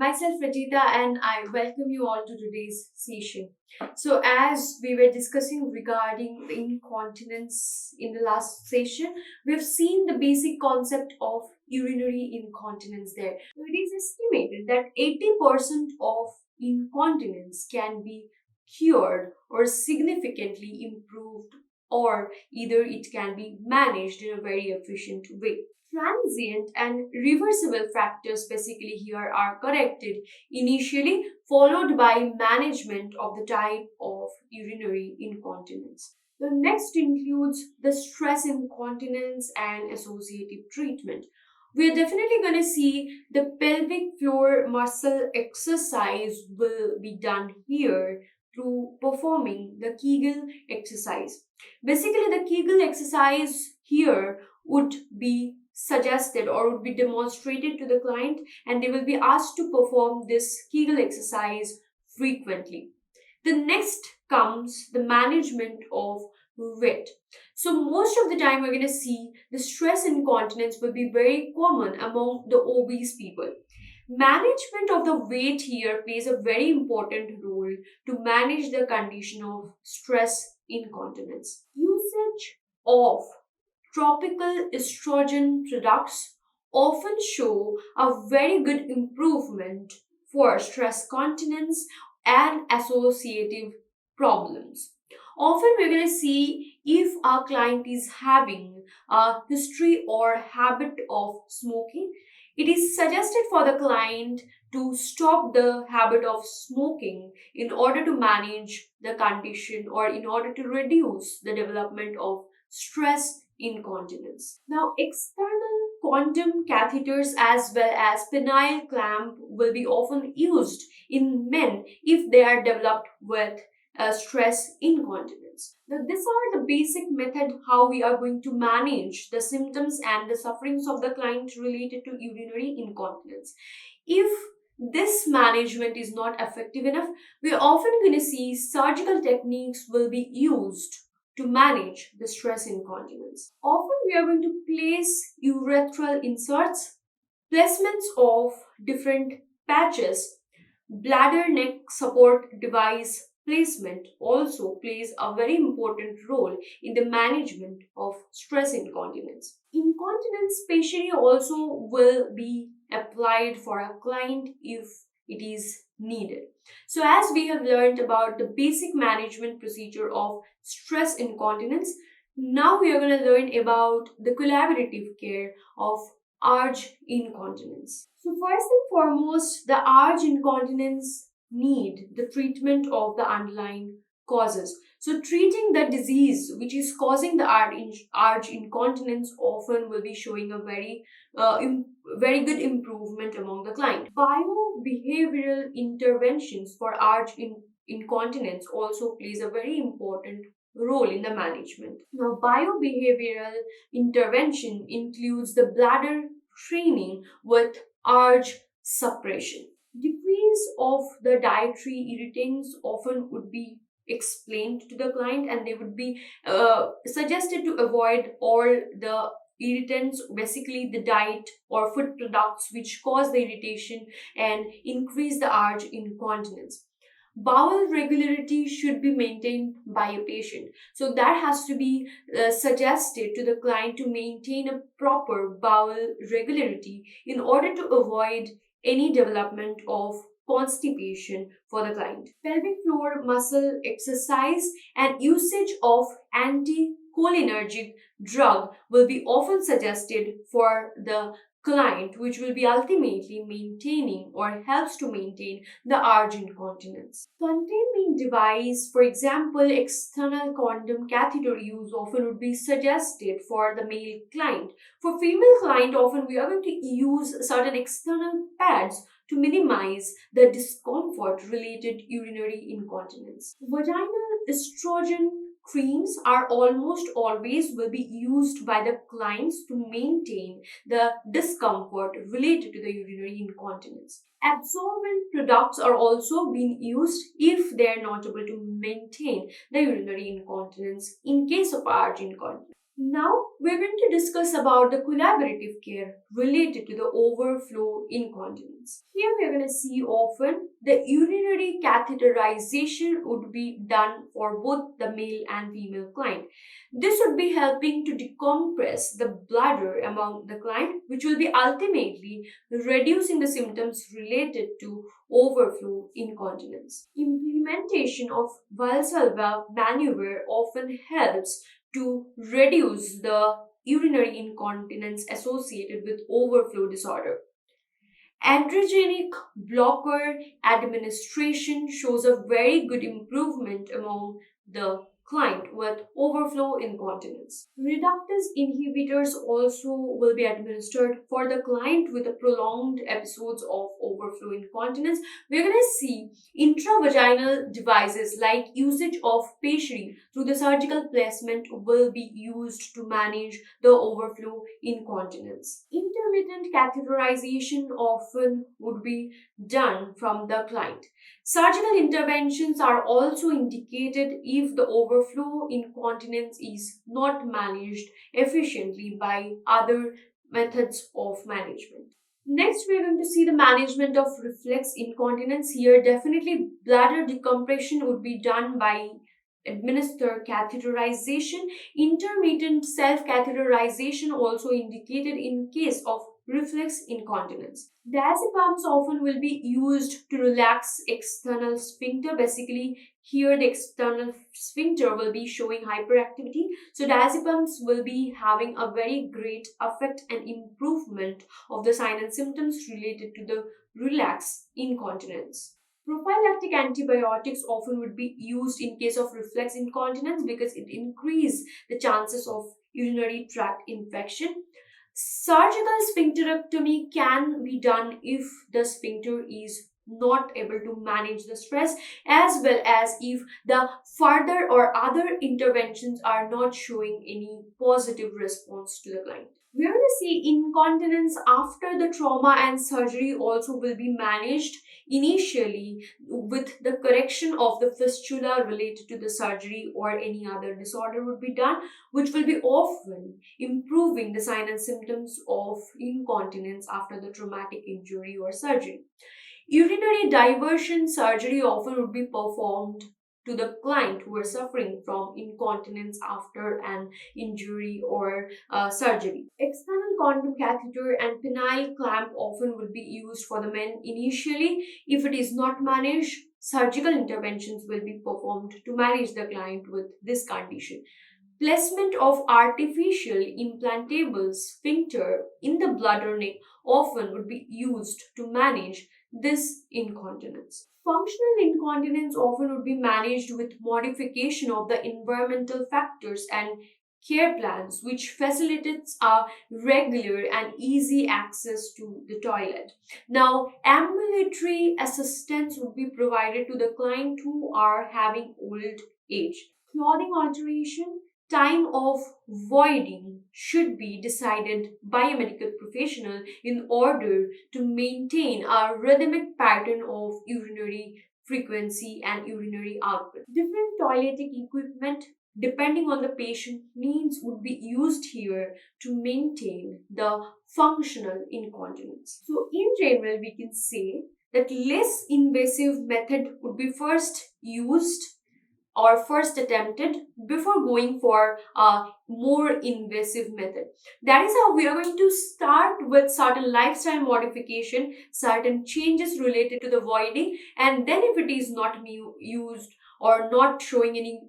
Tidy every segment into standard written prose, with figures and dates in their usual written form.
myself Rajita and I welcome you all to today's session. So, as we were discussing regarding the incontinence in the last session, we've seen the basic concept of urinary incontinence there. So, it is estimated that 80% of incontinence can be cured or significantly improved, or either it can be managed in a very efficient way. Transient and reversible factors basically here are corrected initially, followed by management of the type of urinary incontinence. The next includes the stress incontinence and associative treatment. We are definitely going to see the pelvic floor muscle exercise will be done here through performing the Kegel exercise. Basically, the Kegel exercise here would be suggested or would be demonstrated to the client, and they will be asked to perform this Kegel exercise frequently. The next comes the management of weight. So most of the time we're going to see the stress incontinence will be very common among the obese people. Management of the weight here plays a very important role to manage the condition of stress incontinence. Usage of tropical estrogen products often show a very good improvement for stress continence and associative problems. Often we're going to see if our client is having a history or habit of smoking, it is suggested for the client to stop the habit of smoking in order to manage the condition or in order to reduce the development of stress incontinence. Now, external condom catheters as well as penile clamp will be often used in men if they are developed with stress incontinence. Now, these are the basic method how we are going to manage the symptoms and the sufferings of the client related to urinary incontinence. If this management is not effective enough, we are often going to see surgical techniques will be used to manage the stress incontinence. Often we are going to place urethral inserts, placements of different patches, bladder neck support device placement also plays a very important role in the management of stress incontinence. Incontinence specially also will be applied for a client if it is needed. So, as we have learned about the basic management procedure of stress incontinence, now we are going to learn about the collaborative care of urge incontinence. So, first and foremost, the urge incontinence need the treatment of the underlying causes. So, treating the disease which is causing the urge incontinence often will be showing a very good improvement among the client. Biobehavioral interventions for incontinence also plays a very important role in the management. Now, biobehavioral intervention includes the bladder training with urge suppression. Decrease of the dietary irritants often would be explained to the client, and they would be suggested to avoid all the irritants, basically the diet or food products which cause the irritation and increase the urge incontinence. Bowel regularity should be maintained by a patient. So that has to be suggested to the client to maintain a proper bowel regularity in order to avoid any development of constipation for the client. Pelvic floor muscle exercise and usage of anticholinergic drug will be often suggested for the client, which will be ultimately maintaining or helps to maintain the urge incontinence. Containment device, for example, external condom catheter use often would be suggested for the male client. For female client, often we are going to use certain external pads to minimize the discomfort related urinary incontinence. Vaginal estrogen creams are almost always will be used by the clients to maintain the discomfort related to the urinary incontinence. Absorbent products are also being used if they are not able to maintain the urinary incontinence in case of urge incontinence. Now we're going to discuss about the collaborative care related to the overflow incontinence. Here we are going to see often the urinary catheterization would be done for both the male and female client. This would be helping to decompress the bladder among the client, which will be ultimately reducing the symptoms related to overflow incontinence. Implementation of Valsalva maneuver often helps to reduce the urinary incontinence associated with overflow disorder. Androgenic blocker administration shows a very good improvement among the client with overflow incontinence. Reductase inhibitors also will be administered for the client with a prolonged episodes of overflow incontinence. We're going to see intravaginal devices like usage of pessary through the surgical placement will be used to manage the overflow incontinence. Intermittent catheterization often would be done from the client. Surgical interventions are also indicated if the overflow incontinence is not managed efficiently by other methods of management. Next, we are going to see the management of reflex incontinence. Here, definitely bladder decompression would be done by administer catheterization. Intermittent self-catheterization also indicated in case of reflex incontinence. Diazepams often will be used to relax external sphincter. Basically, here the external sphincter will be showing hyperactivity. So diazepams will be having a very great effect and improvement of the signs and symptoms related to the relax incontinence. Prophylactic antibiotics often would be used in case of reflex incontinence because it increases the chances of urinary tract infection. Surgical sphincterectomy can be done if the sphincter is not able to manage the stress, as well as if the further or other interventions are not showing any positive response to the client. We are going to see incontinence after the trauma and surgery also will be managed initially with the correction of the fistula related to the surgery or any other disorder would be done, which will be often improving the signs and symptoms of incontinence after the traumatic injury or surgery. Urinary diversion surgery often would be performed to the client who are suffering from incontinence after an injury or surgery. External condom catheter and penile clamp often will be used for the men initially. If it is not managed, surgical interventions will be performed to manage the client with this condition. Placement of artificial implantable sphincter in the bladder neck often would be used to manage this incontinence. Functional incontinence often would be managed with modification of the environmental factors and care plans which facilitates a regular and easy access to the toilet. Now, ambulatory assistance would be provided to the client who are having old age. Clothing alteration, time of voiding should be decided by a medical professional in order to maintain a rhythmic pattern of urinary frequency and urinary output. Different toiletic equipment depending on the patient needs would be used here to maintain the functional incontinence. So in general we can say that less invasive method would be first used or first attempted before going for a more invasive method. That is how we are going to start with certain lifestyle modification, certain changes related to the voiding, and then if it is not used or not showing any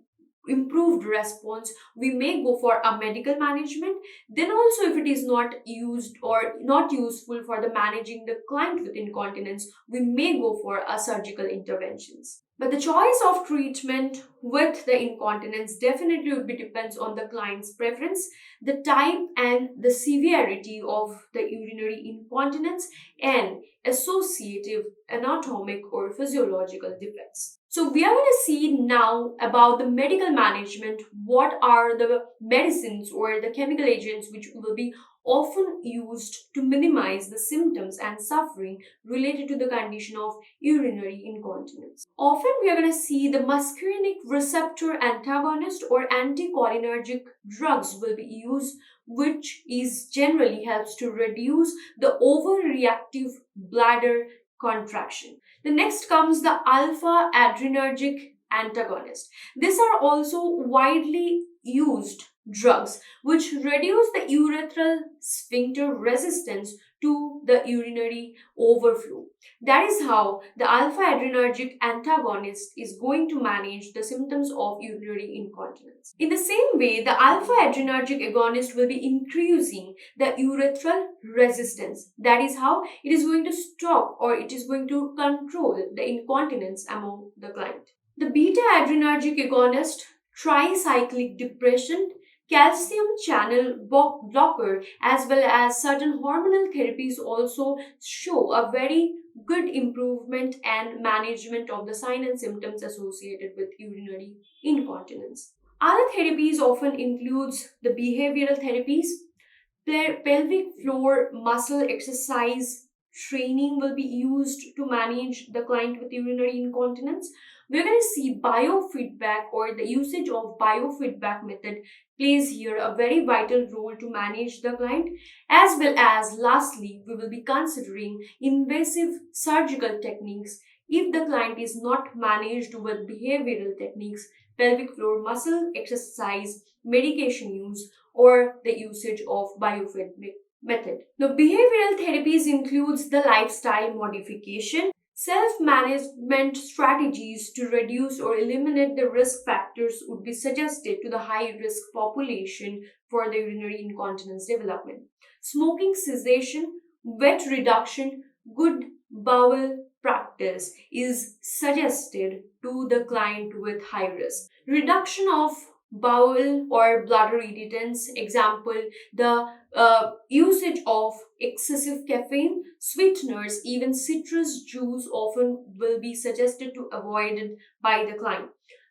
improved response, we may go for a medical management. Then also if it is not used or not useful for the managing the client with incontinence, we may go for a surgical interventions. But the choice of treatment with the incontinence definitely would be depends on the client's preference, the type and the severity of the urinary incontinence, and associative anatomic or physiological defects. So we are going to see now about the medical management. What are the medicines or the chemical agents which will be often used to minimize the symptoms and suffering related to the condition of urinary incontinence. Often we are going to see the muscarinic receptor antagonist or anticholinergic drugs will be used, which is generally helps to reduce the overreactive bladder contraction. The next comes the alpha adrenergic antagonist. These are also widely used drugs which reduce the urethral sphincter resistance to the urinary overflow. That is how the alpha adrenergic antagonist is going to manage the symptoms of urinary incontinence. In the same way, the alpha adrenergic agonist will be increasing the urethral resistance. That is how it is going to stop or it is going to control the incontinence among the client. The beta adrenergic agonist, tricyclic depression, calcium channel blocker, as well as certain hormonal therapies also show a very good improvement and management of the sign and symptoms associated with urinary incontinence. Other therapies often includes the behavioral therapies, pelvic floor muscle exercise training will be used to manage the client with urinary incontinence. We're going to see biofeedback or the usage of biofeedback method plays here a very vital role to manage the client, as well as lastly we will be considering invasive surgical techniques if the client is not managed with behavioral techniques, pelvic floor muscle exercise, medication use, or the usage of biofeedback method. The behavioral therapies includes the lifestyle modification, self-management strategies to reduce or eliminate the risk factors would be suggested to the high-risk population for the urinary incontinence development. Smoking cessation, wet reduction, good bowel practice is suggested to the client with high risk. Reduction of bowel or bladder irritants, example, the usage of excessive caffeine, sweeteners, even citrus juice often will be suggested to avoided by the client.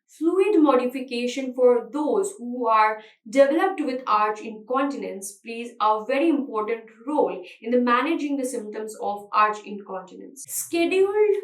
Fluid modification for those who are developed with arch incontinence plays a very important role in the managing the symptoms of arch incontinence. Scheduled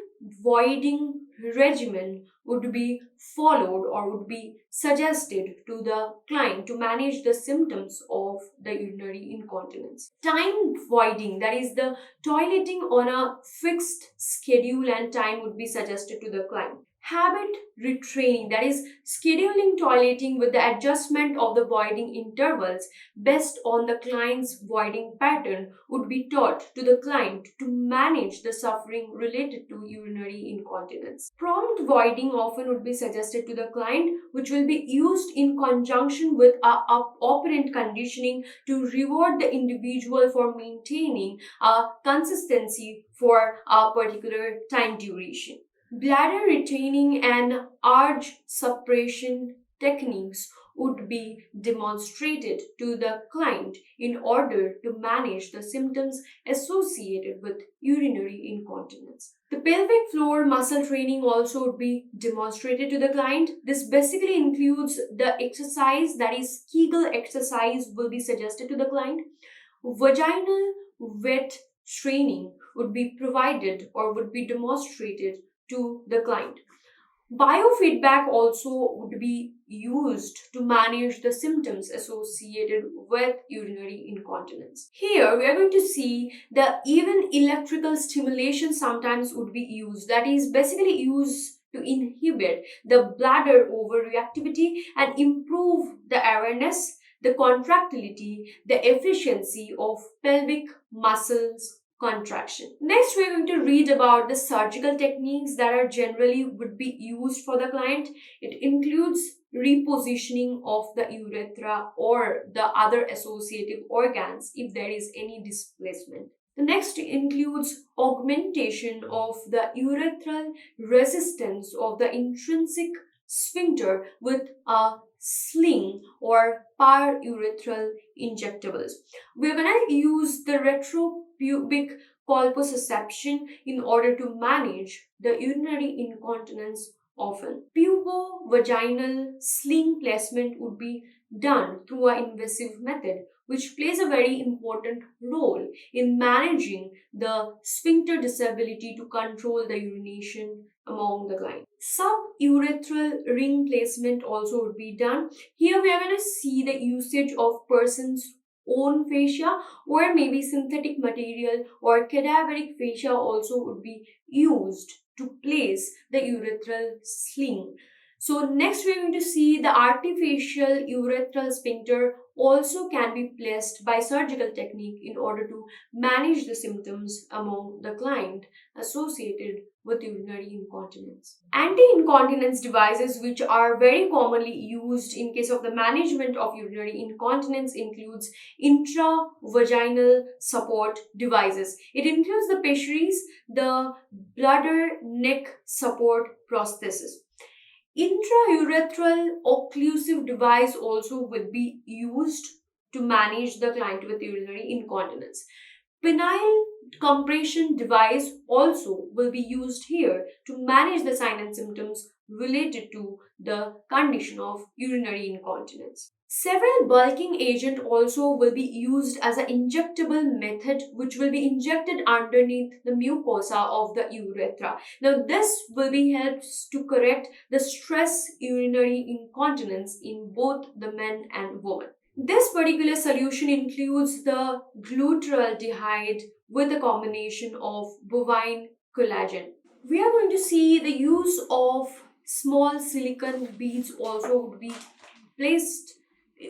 voiding regimen would be followed or would be suggested to the client to manage the symptoms of the urinary incontinence. Time voiding, that is the toileting on a fixed schedule and time, would be suggested to the client. Habit retraining, that is scheduling toileting with the adjustment of the voiding intervals based on the client's voiding pattern, would be taught to the client to manage the suffering related to urinary incontinence. Prompt voiding often would be suggested to the client, which will be used in conjunction with operant conditioning to reward the individual for maintaining a consistency for a particular time duration. Bladder retaining and urge suppression techniques would be demonstrated to the client in order to manage the symptoms associated with urinary incontinence. The pelvic floor muscle training also would be demonstrated to the client. This basically includes the exercise, that is Kegel exercise will be suggested to the client. Vaginal wet training would be provided or would be demonstrated to the client. Biofeedback also would be used to manage the symptoms associated with urinary incontinence. Here we are going to see that even electrical stimulation sometimes would be used, that is basically used to inhibit the bladder overreactivity and improve the awareness, the contractility, the efficiency of pelvic muscles contraction. Next, we're going to read about the surgical techniques that are generally would be used for the client. It includes repositioning of the urethra or the other associative organs if there is any displacement. The next includes augmentation of the urethral resistance of the intrinsic sphincter with a sling or parurethral injectables. We're going to use the retropubic colposusception in order to manage the urinary incontinence often. Pubovaginal sling placement would be done through an invasive method, which plays a very important role in managing the sphincter disability to control the urination among the client. Suburethral ring placement also would be done. Here we are going to see the usage of person's own fascia or maybe synthetic material or cadaveric fascia also would be used to place the urethral sling. So next we're going to see the artificial urethral sphincter also can be placed by surgical technique in order to manage the symptoms among the client associated with urinary incontinence. Anti-incontinence devices which are very commonly used in case of the management of urinary incontinence includes intravaginal support devices. It includes the pessaries, the bladder neck support prosthesis. Intraurethral occlusive device also will be used to manage the client with urinary incontinence. Penile compression device also will be used here to manage the signs and symptoms related to the condition of urinary incontinence. Several bulking agent also will be used as an injectable method which will be injected underneath the mucosa of the urethra. Now this will be helps to correct the stress urinary incontinence in both the men and women. This particular solution includes the glutaraldehyde with a combination of bovine collagen. We are going to see the use of small silicone beads also would be placed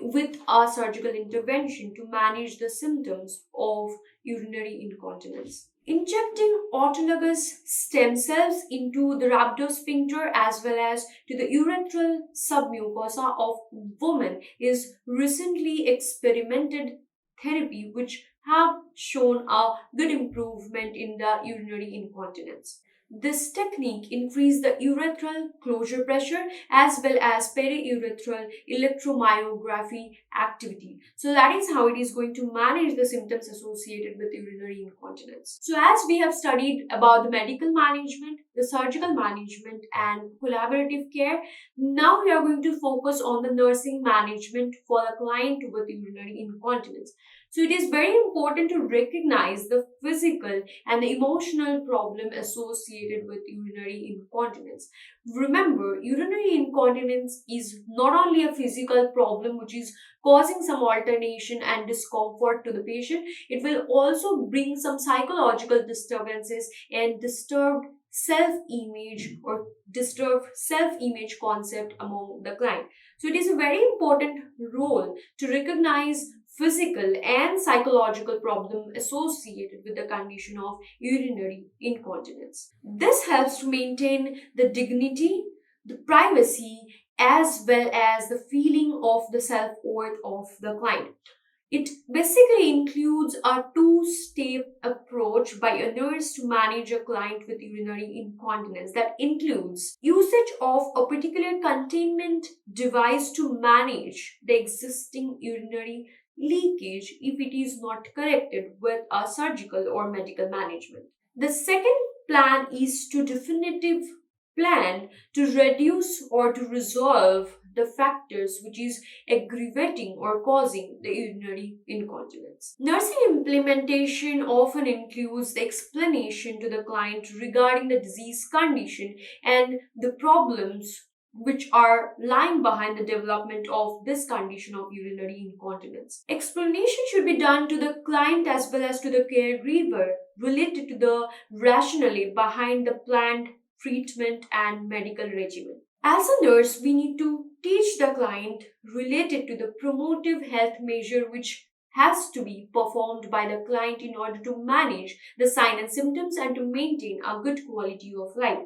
with a surgical intervention to manage the symptoms of urinary incontinence. Injecting autologous stem cells into the rhabdosphincter as well as to the urethral submucosa of women is recently experimented therapy which have shown a good improvement in the urinary incontinence. This technique increases the urethral closure pressure as well as periurethral electromyography activity. So that is how it is going to manage the symptoms associated with urinary incontinence. So as we have studied about the medical management, the surgical management and collaborative care, now we are going to focus on the nursing management for the client with urinary incontinence. So it is very important to recognize the physical and the emotional problem associated with urinary incontinence. Remember, urinary incontinence is not only a physical problem which is causing some alternation and discomfort to the patient, it will also bring some psychological disturbances and disturbed self-image or disturbed self-image concept among the client. So it is a very important role to recognize physical and psychological problem associated with the condition of urinary incontinence. This helps to maintain the dignity, the privacy, as well as the feeling of the self-worth of the client. It basically includes a two-step approach by a nurse to manage a client with urinary incontinence that includes usage of a particular containment device to manage the existing urinary leakage if it is not corrected with a surgical or medical management. The second plan is to definitive plan to reduce or to resolve the factors which is aggravating or causing the urinary incontinence. Nursing implementation often includes the explanation to the client regarding the disease condition and the problems which are lying behind the development of this condition of urinary incontinence. Explanation should be done to the client as well as to the caregiver related to the rationale behind the planned treatment and medical regimen. As a nurse, we need to teach the client related to the promotive health measure which has to be performed by the client in order to manage the signs and symptoms and to maintain a good quality of life.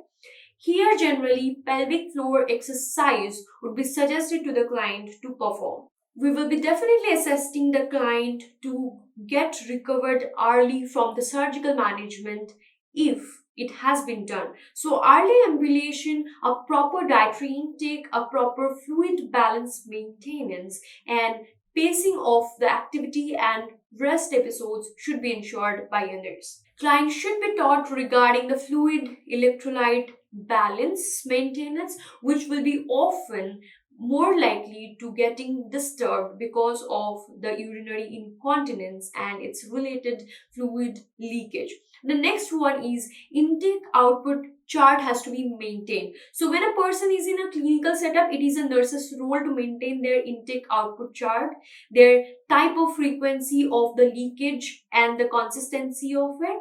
Here, generally, pelvic floor exercise would be suggested to the client to perform. We will be definitely assessing the client to get recovered early from the surgical management if it has been done. So early ambulation, a proper dietary intake, a proper fluid balance maintenance, and pacing of the activity and rest episodes should be ensured by a nurse. Clients should be taught regarding the fluid electrolyte balance maintenance, which will be often more likely to getting disturbed because of the urinary incontinence and its related fluid leakage. The next one is intake output chart has to be maintained. So when a person is in a clinical setup, it is a nurse's role to maintain their intake output chart, their type of frequency of the leakage and the consistency of it.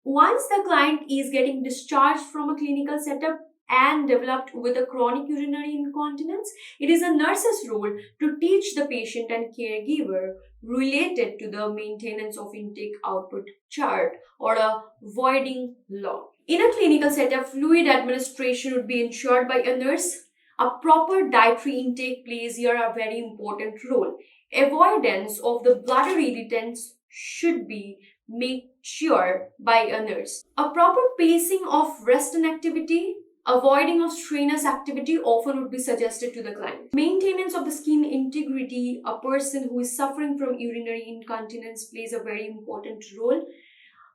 Once the client is getting discharged from a clinical setup and developed with a chronic urinary incontinence, it is a nurse's role to teach the patient and caregiver related to the maintenance of intake output chart or a voiding law. In a clinical setup, fluid administration would be ensured by a nurse. A proper dietary intake plays here a very important role. Avoidance of the bladder irritants should be made sure by a nurse. A proper pacing of rest and activity, avoiding of strenuous activity often would be suggested to the client. Maintenance of the skin integrity, a person who is suffering from urinary incontinence plays a very important role.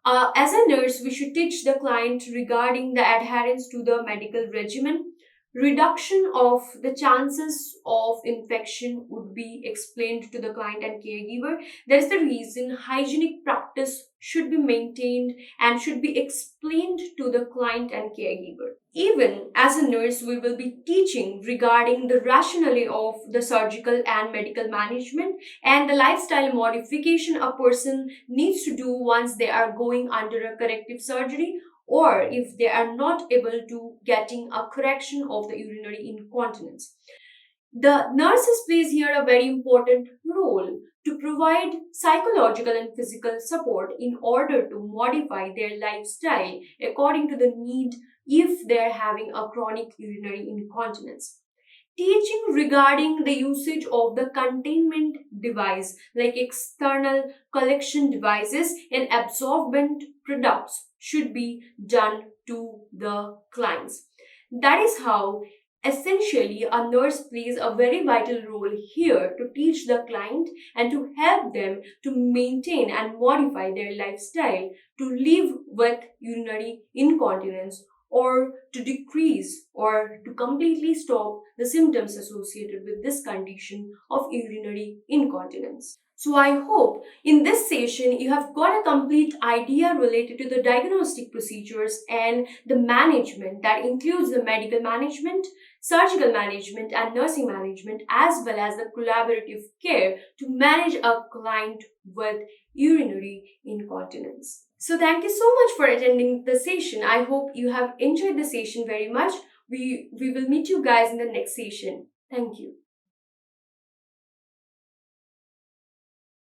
As a nurse, we should teach the client regarding the adherence to the medical regimen. Reduction of the chances of infection would be explained to the client and caregiver. That is the reason hygienic practice should be maintained and should be explained to the client and caregiver. Even as a nurse, we will be teaching regarding the rationale of the surgical and medical management and the lifestyle modification a person needs to do once they are going under a corrective surgery, or if they are not able to getting a correction of the urinary incontinence. The nurses plays here a very important role to provide psychological and physical support in order to modify their lifestyle according to the need if they're having a chronic urinary incontinence. Teaching regarding the usage of the containment device like external collection devices and absorbent products should be done to the clients. That is how essentially a nurse plays a very vital role here to teach the client and to help them to maintain and modify their lifestyle to live with urinary incontinence or to decrease or to completely stop the symptoms associated with this condition of urinary incontinence. So I hope in this session you have got a complete idea related to the diagnostic procedures and the management that includes the medical management, surgical management and nursing management, as well as the collaborative care to manage a client with urinary incontinence. So thank you so much for attending the session. I hope you have enjoyed the session very much. We will meet you guys in the next session. Thank you.